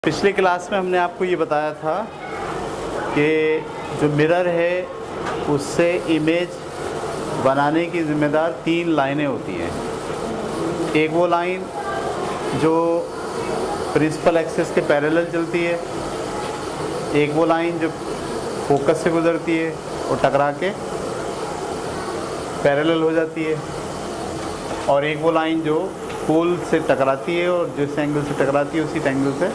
पिछले क्लास में हमने आपको ये बताया था कि जो मिरर है उससे इमेज बनाने की ज़िम्मेदार 3 लाइनें होती हैं। एक वो लाइन जो प्रिंसिपल एक्सिस के पैरेलल चलती है, एक वो लाइन जो फोकस से गुजरती है और टकरा के पैरेलल हो जाती है, और एक वो लाइन जो पोल से टकराती है और जिस एंगल से टकराती है उसी एंगल से।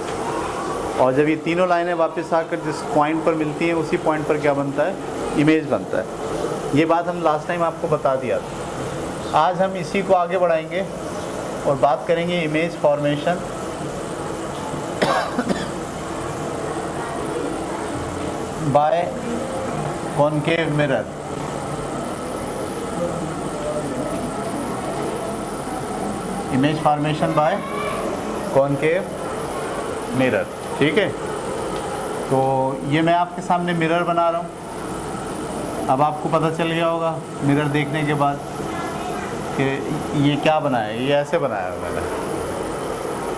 और जब ये तीनों लाइनें वापस आकर जिस पॉइंट पर मिलती हैं उसी पॉइंट पर क्या बनता है, इमेज बनता है। ये बात हम लास्ट टाइम आपको बता दिया था। आज हम इसी को आगे बढ़ाएंगे और बात करेंगे image formation by concave mirror. Image formation by concave mirror, ठीक है। तो ये मैं आपके सामने मिरर बना रहा हूँ। अब आपको पता चल गया होगा मिरर देखने के बाद कि ये क्या बनाया है। ये ऐसे बनाया है मैंने,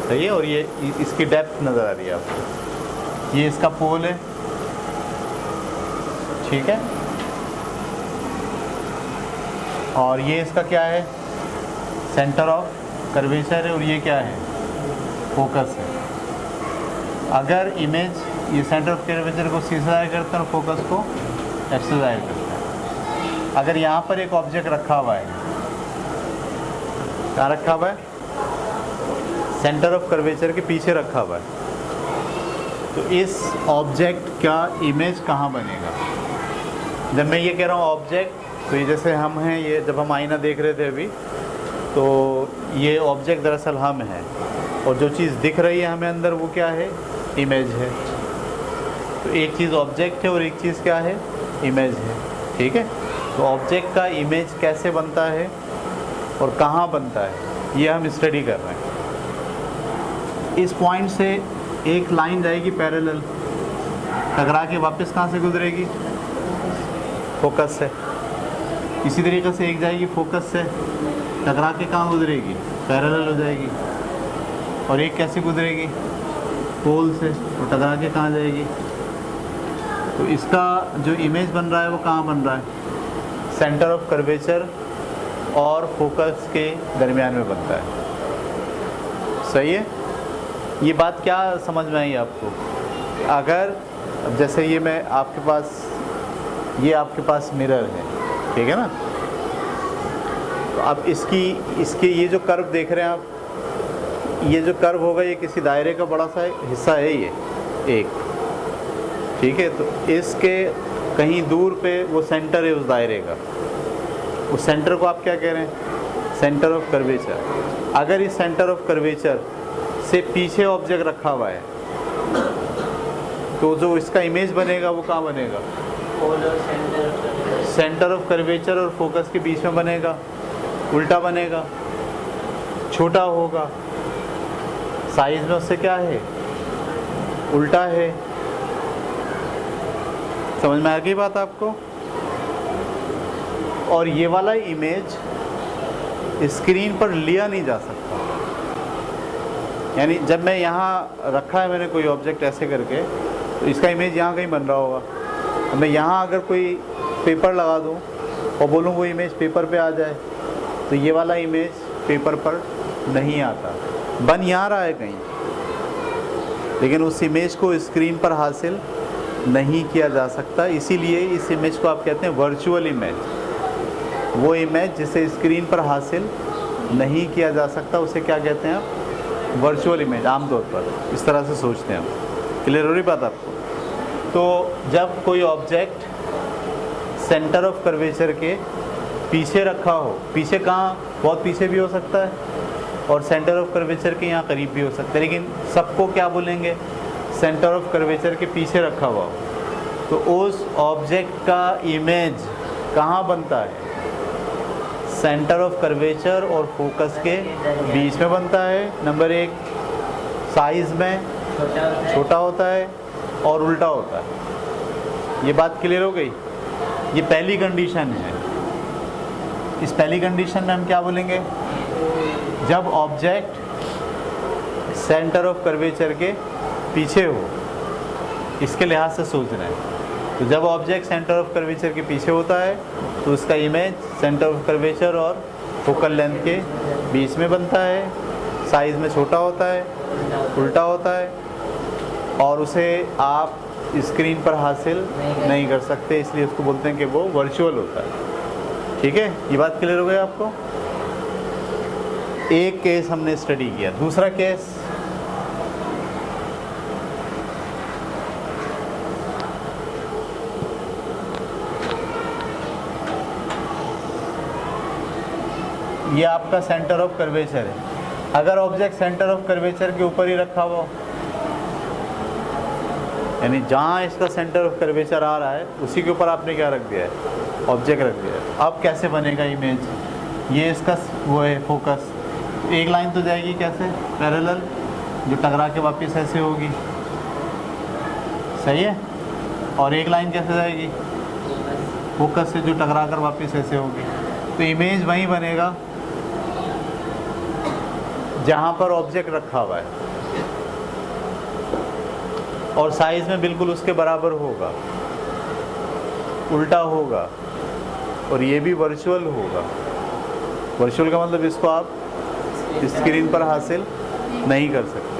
सही है। और ये इसकी डेप्थ नज़र आ रही है आपको। ये इसका पोल है, ठीक है। और ये इसका क्या है, सेंटर ऑफ कर्वेचर है। और ये क्या है, फोकस है। अगर इमेज ये सेंटर ऑफ कर्वेचर को सी से ज़ाहिर करता है और फोकस को एफ से ज़ाहिर करता है। अगर यहाँ पर एक ऑब्जेक्ट रखा हुआ है, कहाँ रखा हुआ है, सेंटर ऑफ कर्वेचर के पीछे रखा हुआ है, तो इस ऑब्जेक्ट का इमेज कहाँ बनेगा। जब मैं ये कह रहा हूँ ऑब्जेक्ट, तो ये जैसे हम हैं, ये जब हम आईना देख रहे थे अभी, तो ये ऑब्जेक्ट दरअसल हम हैं, और जो चीज़ दिख रही है हमें अंदर वो क्या है, इमेज है। तो एक चीज़ ऑब्जेक्ट है और एक चीज़ क्या है, इमेज है, ठीक है। तो ऑब्जेक्ट का इमेज कैसे बनता है और कहाँ बनता है, ये हम स्टडी कर रहे हैं। इस पॉइंट से एक लाइन जाएगी पैरेलल, टकरा के वापस कहाँ से गुजरेगी, फोकस से। इसी तरीके से एक जाएगी फोकस से, टकरा के कहाँ गुजरेगी, पैरेलल हो जाएगी। और एक कैसे गुजरेगी, पोल से, और टकरा के कहाँ जाएगी। तो इसका जो इमेज बन रहा है वो कहाँ बन रहा है, सेंटर ऑफ कर्वेचर और फोकस के दरमियान में बनता है, सही है। ये बात क्या समझ में आई आपको। अगर अब जैसे ये मैं आपके पास, ये आपके पास मिरर है, ठीक है ना। तो अब इसके ये जो कर्व देख रहे हैं आप, ये जो कर्व होगा ये किसी दायरे का बड़ा सा हिस्सा है, ये एक, ठीक है। तो इसके कहीं दूर पे वो सेंटर है उस दायरे का। उस सेंटर को आप क्या कह रहे हैं, सेंटर ऑफ कर्वेचर। अगर इस सेंटर ऑफ कर्वेचर से पीछे ऑब्जेक्ट रखा हुआ है, तो जो इसका इमेज बनेगा वो कहाँ बनेगा, सेंटर ऑफ कर्वेचर और फोकस के बीच में बनेगा, उल्टा बनेगा, छोटा होगा, साइज में उससे क्या है, उल्टा है। समझ में आ गई बात आपको। और ये वाला इमेज स्क्रीन पर लिया नहीं जा सकता। यानी जब मैं यहाँ रखा है मैंने कोई ऑब्जेक्ट ऐसे करके, तो इसका इमेज यहाँ कहीं बन रहा होगा। मैं यहाँ अगर कोई पेपर लगा दूँ और बोलूँ वो इमेज पेपर पे आ जाए, तो ये वाला इमेज पेपर पर नहीं आता, बन यहाँ रहा है कहीं, लेकिन उस इमेज को स्क्रीन पर हासिल नहीं किया जा सकता। इसीलिए इस इमेज को आप कहते हैं वर्चुअल इमेज। वो इमेज जिसे स्क्रीन पर हासिल नहीं किया जा सकता उसे क्या कहते हैं आप, वर्चुअल इमेज। आमतौर पर इस तरह से सोचते हैं हम। क्लियर हो रही बात आपको। तो जब कोई ऑब्जेक्ट सेंटर ऑफ कर्वेचर के पीछे रखा हो, पीछे कहाँ, बहुत पीछे भी हो सकता है और सेंटर ऑफ कर्वेचर के यहाँ करीब भी हो सकता है, लेकिन सबको क्या बोलेंगे, सेंटर ऑफ कर्वेचर के पीछे रखा हुआ हो, तो उस ऑब्जेक्ट का इमेज कहाँ बनता है, सेंटर ऑफ कर्वेचर और फोकस के बीच में बनता है। नंबर 1, साइज में छोटा होता है और उल्टा होता है। ये बात क्लियर हो गई। ये पहली कंडीशन है। इस पहली कंडीशन में हम क्या बोलेंगे, जब ऑब्जेक्ट सेंटर ऑफ कर्वेचर के पीछे हो, इसके लिहाज से सोचना है। तो जब ऑब्जेक्ट सेंटर ऑफ कर्वेचर के पीछे होता है तो उसका इमेज सेंटर ऑफ कर्वेचर और फोकल लेंथ के बीच में बनता है, साइज़ में छोटा होता है, उल्टा होता है, और उसे आप स्क्रीन पर हासिल नहीं कर सकते, इसलिए उसको बोलते हैं कि वो वर्चुअल होता है। ठीक है, ये बात क्लियर हो गई आपको? एक केस हमने स्टडी किया। दूसरा केस, ये आपका सेंटर ऑफ कर्वेचर है। अगर ऑब्जेक्ट सेंटर ऑफ कर्वेचर के ऊपर ही रखा हुआ, यानी जहाँ इसका सेंटर ऑफ कर्वेचर आ रहा है उसी के ऊपर आपने क्या रख दिया है, ऑब्जेक्ट रख दिया है। अब कैसे बनेगा इमेज? ये इसका वो है फोकस, एक लाइन तो जाएगी कैसे, पैरेलल, जो टकरा के वापस ऐसे होगी, सही है, और एक लाइन कैसे जाएगी, फोकस से जो टकरा कर वापस ऐसे होगी। तो इमेज वहीं बनेगा जहाँ पर ऑब्जेक्ट रखा हुआ है, और साइज़ में बिल्कुल उसके बराबर होगा, उल्टा होगा, और ये भी वर्चुअल होगा। वर्चुअल का मतलब इसको आप स्क्रीन पर हासिल नहीं कर सकते।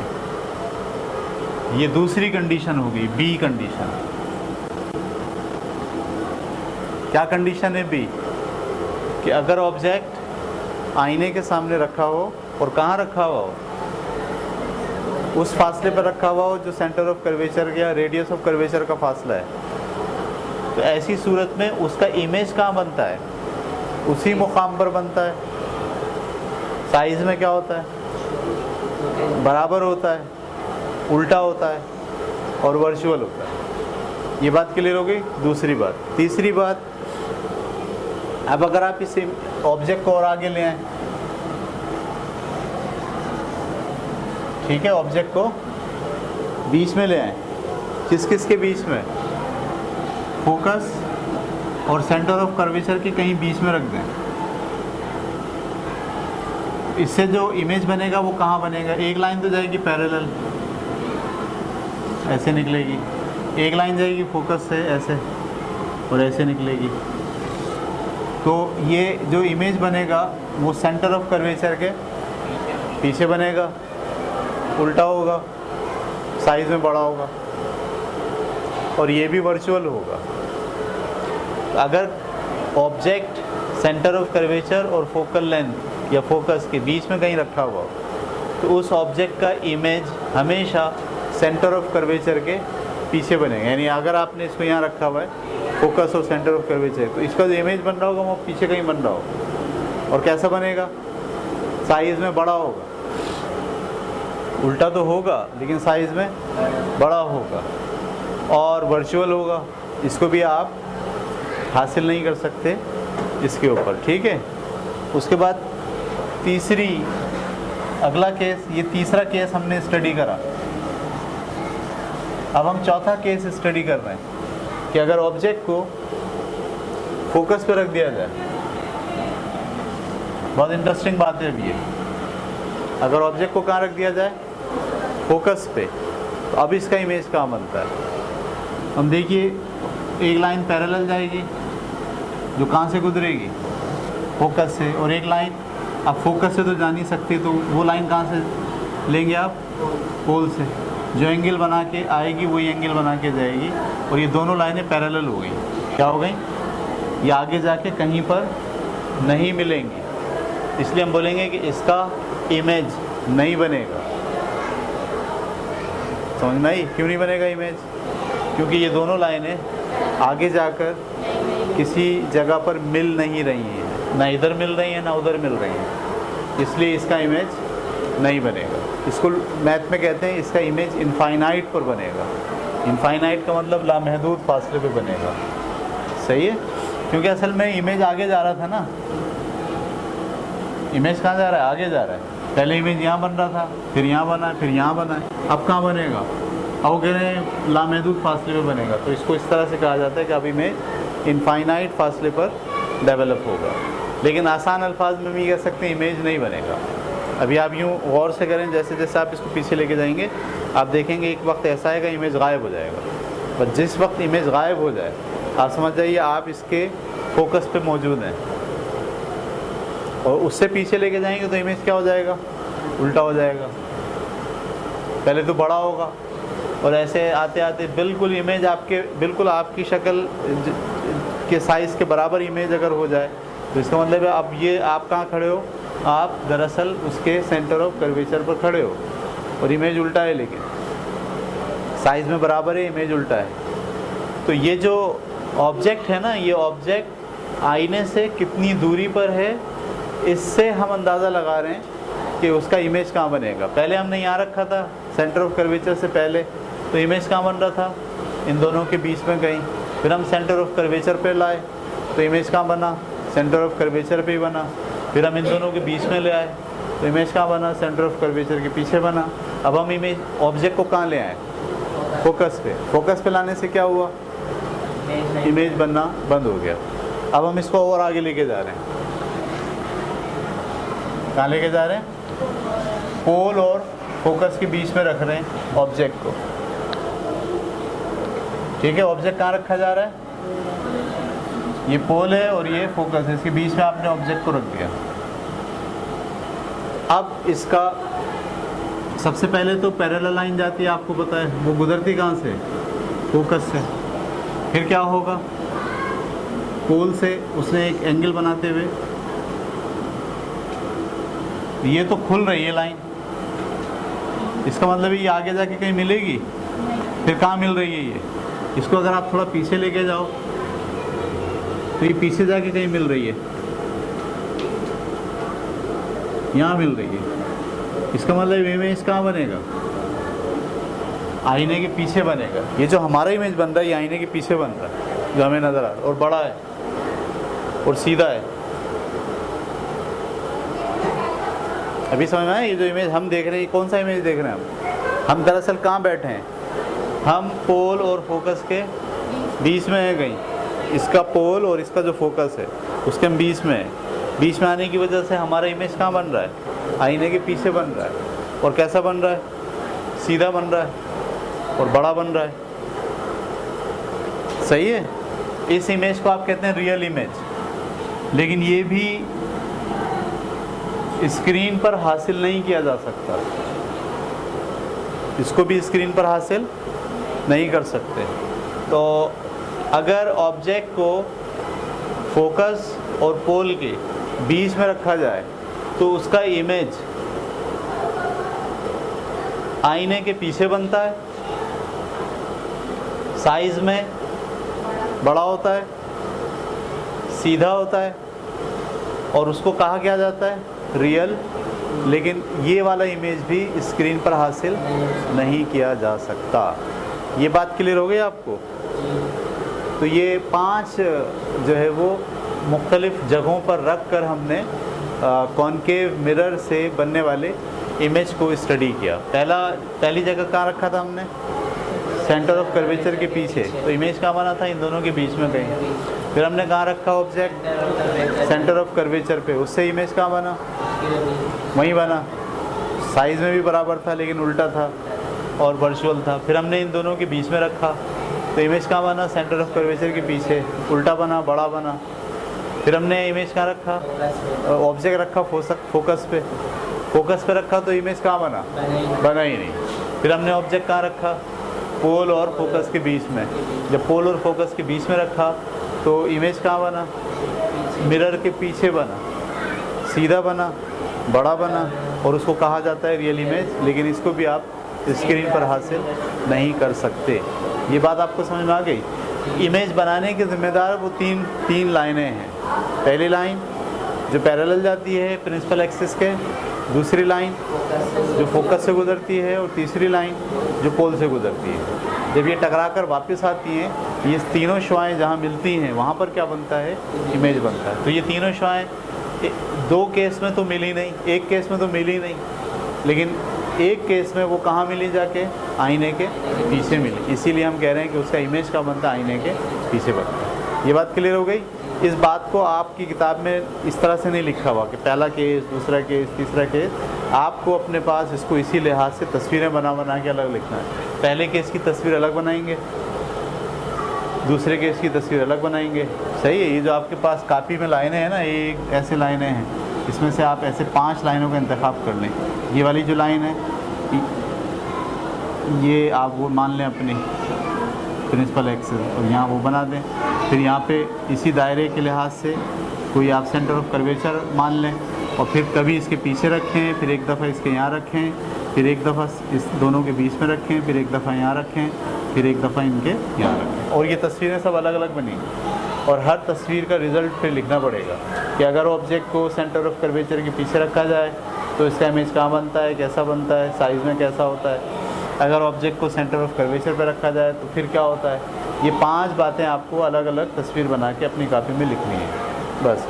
ये दूसरी कंडीशन हो गई, बी कंडीशन। क्या कंडीशन है बी? कि अगर ऑब्जेक्ट आईने के सामने रखा हो और कहाँ रखा हुआ हो, उस फासले पर रखा हुआ हो जो सेंटर ऑफ कर्वेचर या रेडियस ऑफ कर्वेचर का फासला है, तो ऐसी सूरत में उसका इमेज कहाँ बनता है, उसी मुकाम पर बनता है। साइज़ में क्या होता है, बराबर होता है, उल्टा होता है, और वर्चुअल होता है। ये बात क्लियर हो गई। दूसरी बात। तीसरी बात, अब अगर आप इस ऑब्जेक्ट को और आगे ले आए, ठीक है, ऑब्जेक्ट को बीच में ले आए, किस किस के बीच में, फोकस और सेंटर ऑफ कर्वेचर के कहीं बीच में रख दें, इससे जो इमेज बनेगा वो कहाँ बनेगा, एक लाइन तो जाएगी पैरेलल, ऐसे निकलेगी, एक लाइन जाएगी फोकस से ऐसे, और ऐसे निकलेगी। तो ये जो इमेज बनेगा वो सेंटर ऑफ कर्वेचर के पीछे बनेगा, उल्टा होगा, साइज़ में बड़ा होगा, और ये भी वर्चुअल होगा। अगर ऑब्जेक्ट सेंटर ऑफ कर्वेचर और फोकल लेंथ या फोकस के बीच में कहीं रखा हुआ हो, तो उस ऑब्जेक्ट का इमेज हमेशा सेंटर ऑफ कर्वेचर के पीछे बनेगा। यानी अगर आपने इसको यहाँ रखा हुआ है, फोकस और सेंटर ऑफ कर्वेचर, तो इसका जो इमेज बन रहा होगा वो पीछे कहीं बन रहा होगा। और कैसा बनेगा, साइज़ में बड़ा होगा, उल्टा तो होगा लेकिन साइज़ में बड़ा होगा, और वर्चुअल होगा। इसको भी आप हासिल नहीं कर सकते इसके ऊपर, ठीक है। उसके बाद तीसरी, अगला केस, ये तीसरा केस हमने स्टडी करा। अब हम चौथा केस स्टडी कर रहे हैं कि अगर ऑब्जेक्ट को फोकस पे रख दिया जाए, बहुत इंटरेस्टिंग बात है अभी ये, अगर ऑब्जेक्ट को कहाँ रख दिया जाए, फोकस पे, तो अब इसका इमेज कहाँ बनता है। हम देखिए, एक लाइन पैरेलल जाएगी जो कहाँ से गुजरेगी, फोकस से, और एक लाइन, अब फोकस से तो जा नहीं सकते, तो वो लाइन कहाँ से लेंगे आप, पोल से, जो एंगल बना के आएगी वही एंगल बना के जाएगी, और ये दोनों लाइनें पैरेलल हो गई। क्या हो गई, ये आगे जाके कहीं पर नहीं मिलेंगी, इसलिए हम बोलेंगे कि इसका इमेज नहीं बनेगा। समझ में आई, क्यों नहीं बनेगा इमेज? क्योंकि ये दोनों लाइनें आगे जाकर किसी जगह पर मिल नहीं रही हैं, ना इधर मिल रही हैं ना उधर मिल रही हैं, इसलिए इसका इमेज नहीं बनेगा। इसको मैथ में कहते हैं इसका इमेज इनफाइनाइट पर बनेगा। इनफाइनाइट का मतलब लामहदूद फासले पे बनेगा, सही है। क्योंकि असल में इमेज आगे जा रहा था ना, इमेज कहाँ जा रहा है, आगे जा रहा है। पहले इमेज यहाँ बन रहा था, फिर यहाँ बना है, फिर यहाँ बना है, अब कहाँ बनेगा, अब वो कह रहे हैं लामहदूद फासले पे बनेगा। तो इसको इस तरह से कहा जाता है कि अब इमेज इनफाइनाइट फासले पर डेवलप होगा। लेकिन आसान अल्फाज में भी कह सकते हैं इमेज नहीं बनेगा। अभी आप यूँ गौर से करें, जैसे जैसे आप इसको पीछे लेके जाएंगे आप देखेंगे एक वक्त ऐसा आएगा इमेज गायब हो जाएगा। पर जिस वक्त इमेज गायब हो जाए आप समझ जाइए आप इसके फोकस पे मौजूद हैं, और उससे पीछे लेके जाएंगे तो इमेज क्या हो जाएगा, उल्टा हो जाएगा। पहले तो बड़ा होगा और ऐसे आते आते बिल्कुल इमेज आपके बिल्कुल आपकी शक्ल के साइज़ के बराबर इमेज अगर हो जाए तो इसका मतलब है अब ये आप कहाँ खड़े हो, आप दरअसल उसके सेंटर ऑफ कर्वेचर पर खड़े हो और इमेज उल्टा है, लेकिन साइज़ में बराबर है, इमेज उल्टा है। तो ये जो ऑब्जेक्ट है ना, ये ऑब्जेक्ट आईने से कितनी दूरी पर है इससे हम अंदाज़ा लगा रहे हैं कि उसका इमेज कहाँ बनेगा। पहले हमने यहाँ रखा था सेंटर ऑफ कर्वेचर से पहले, तो इमेज कहाँ बन रहा था, इन दोनों के बीच में कहीं। फिर हम सेंटर ऑफ कर्वेचर पे लाए तो इमेज कहाँ बना, सेंटर ऑफ कर्वेचर पे ही बना। फिर हम इन दोनों के बीच में ले आए तो इमेज कहाँ बना, सेंटर ऑफ कर्वेचर के पीछे बना। अब हम इमेज ऑब्जेक्ट को कहाँ ले आए, फोकस पे। फोकस पे लाने से क्या हुआ, इमेज बनना बंद हो गया। अब हम इसको और आगे लेके जा रहे हैं, कहाँ लेके जा रहे हैं, पोल और फोकस के बीच में रख रहे हैं ऑब्जेक्ट को। ठीक है, ऑब्जेक्ट कहाँ रखा जा रहा है, ये पोल है और ये फोकस है, इसके बीच में आपने ऑब्जेक्ट को रख दिया। अब इसका सबसे पहले तो पैरेलल लाइन जाती है, आपको पता है, वो गुजरती कहाँ से, फोकस से। फिर क्या होगा, पोल से उसने एक एंगल बनाते हुए ये तो खुल रही है लाइन, इसका मतलब ये आगे जाके कहीं मिलेगी। फिर कहाँ मिल रही है ये, इसको अगर आप थोड़ा पीछे लेके जाओ तो ये पीछे जाके कहीं मिल रही है, यहाँ मिल रही है। इसका मतलब इमेज कहाँ बनेगा, आईने के पीछे बनेगा। ये जो हमारा इमेज बन रहा है ये आईने के पीछे बन रहा है, जो हमें नज़र आ रहा है, और बड़ा है और सीधा है। अभी समझ में आया, ये जो इमेज हम देख रहे हैं, ये कौन सा इमेज देख रहे हैं हम दरअसल कहाँ बैठे हैं, हम पोल और फोकस के बीच में है कहीं। इसका पोल और इसका जो फोकस है उसके हम बीच में है। बीच में आने की वजह से हमारा इमेज कहाँ बन रहा है, आईने के पीछे बन रहा है। और कैसा बन रहा है, सीधा बन रहा है और बड़ा बन रहा है। सही है, इस इमेज को आप कहते हैं रियल इमेज। लेकिन ये भी स्क्रीन पर हासिल नहीं किया जा सकता, इसको भी स्क्रीन पर हासिल नहीं कर सकते। तो अगर ऑब्जेक्ट को फोकस और पोल के बीच में रखा जाए तो उसका इमेज आईने के पीछे बनता है, साइज में बड़ा होता है, सीधा होता है, और उसको कहा क्या जाता है, रियल। लेकिन ये वाला इमेज भी स्क्रीन पर हासिल नहीं किया जा सकता। ये बात क्लियर हो गई आपको। तो ये 5 जो है वो मुख्तलिफ़ जगहों पर रख कर हमने कॉनकेव मिरर से बनने वाले इमेज को स्टडी किया। पहली जगह कहाँ रखा था हमने, सेंटर ऑफ कर्वेचर के पीछे। तो इमेज कहाँ बना था, इन दोनों के बीच में कहीं। फिर हमने कहाँ रखा ऑब्जेक्ट, सेंटर ऑफ कर्वेचर पे, उससे इमेज कहाँ बना, वहीं बना। साइज़ में भी बराबर था लेकिन उल्टा था और वर्चुअल था। फिर हमने इन दोनों के बीच में रखा तो इमेज कहाँ बना, सेंटर ऑफ कर्वेचर के पीछे, उल्टा बना, बड़ा बना। फिर हमने इमेज कहाँ रखा, ऑब्जेक्ट रखा फोकस पे। फोकस पे रखा तो इमेज कहाँ बना, बना ही नहीं। फिर हमने ऑब्जेक्ट कहाँ रखा, पोल और फोकस के बीच में। जब पोल और फोकस के बीच में रखा तो इमेज कहाँ बना, मिरर के पीछे बना, सीधा बना, बड़ा बना, और उसको कहा जाता है रियल इमेज। लेकिन इसको भी आप स्क्रीन पर हासिल नहीं कर सकते। ये बात आपको समझ में आ गई। इमेज बनाने के ज़िम्मेदार वो तीन लाइनें हैं। पहली लाइन जो पैरेलल जाती है प्रिंसिपल एक्सिस के, दूसरी लाइन जो फोकस से गुजरती है, और तीसरी लाइन जो पोल से गुजरती है। जब ये टकरा कर वापस आती हैं, ये तीनों शुआएँ जहाँ मिलती हैं वहाँ पर क्या बनता है, इमेज बनता है। तो ये तीनों शुआएँ 2 केस में तो मिली नहीं, एक केस में तो मिली नहीं, लेकिन एक केस में वो कहाँ मिली, जाके आईने के पीछे मिली। इसीलिए हम कह रहे हैं कि उसका इमेज का बनता है, आईने के पीछे बनता है। ये बात क्लियर हो गई। इस बात को आपकी किताब में इस तरह से नहीं लिखा हुआ कि पहला केस, दूसरा केस, तीसरा केस। आपको अपने पास इसको इसी लिहाज से तस्वीरें बना बना के अलग लिखना है। पहले केस की तस्वीर अलग बनाएंगे, दूसरे केस की तस्वीर अलग बनाएंगे। सही है। ये जो आपके पास कापी में लाइनें हैं ना, ये ऐसे लाइनें हैं, इसमें से आप ऐसे 5 लाइनों का इंतखाब कर लें। ये वाली जो लाइन है ये आप वो मान लें अपनी प्रिंसिपल एक्सिस, और यहाँ वो बना दें। फिर यहाँ पे इसी दायरे के लिहाज से कोई आप सेंटर ऑफ कर्वेचर मान लें, और फिर कभी इसके पीछे रखें, फिर एक दफ़ा इसके यहाँ रखें, फिर एक दफ़ा इस दोनों के बीच में रखें, फिर एक दफ़ा यहाँ रखें, फिर एक दफ़ा इनके यहाँ रखें। और ये तस्वीरें सब अलग अलग बनेंगी, और हर तस्वीर का रिज़ल्ट फिर लिखना पड़ेगा कि अगर ऑब्जेक्ट को सेंटर ऑफ कर्वेचर के पीछे रखा जाए तो इसका इमेज कहाँ बनता है, कैसा बनता है, साइज़ में कैसा होता है। अगर ऑब्जेक्ट को सेंटर ऑफ कर्वेचर पर रखा जाए तो फिर क्या होता है। ये 5 बातें आपको अलग अलग तस्वीर बना के अपनी कॉपी में लिखनी है बस।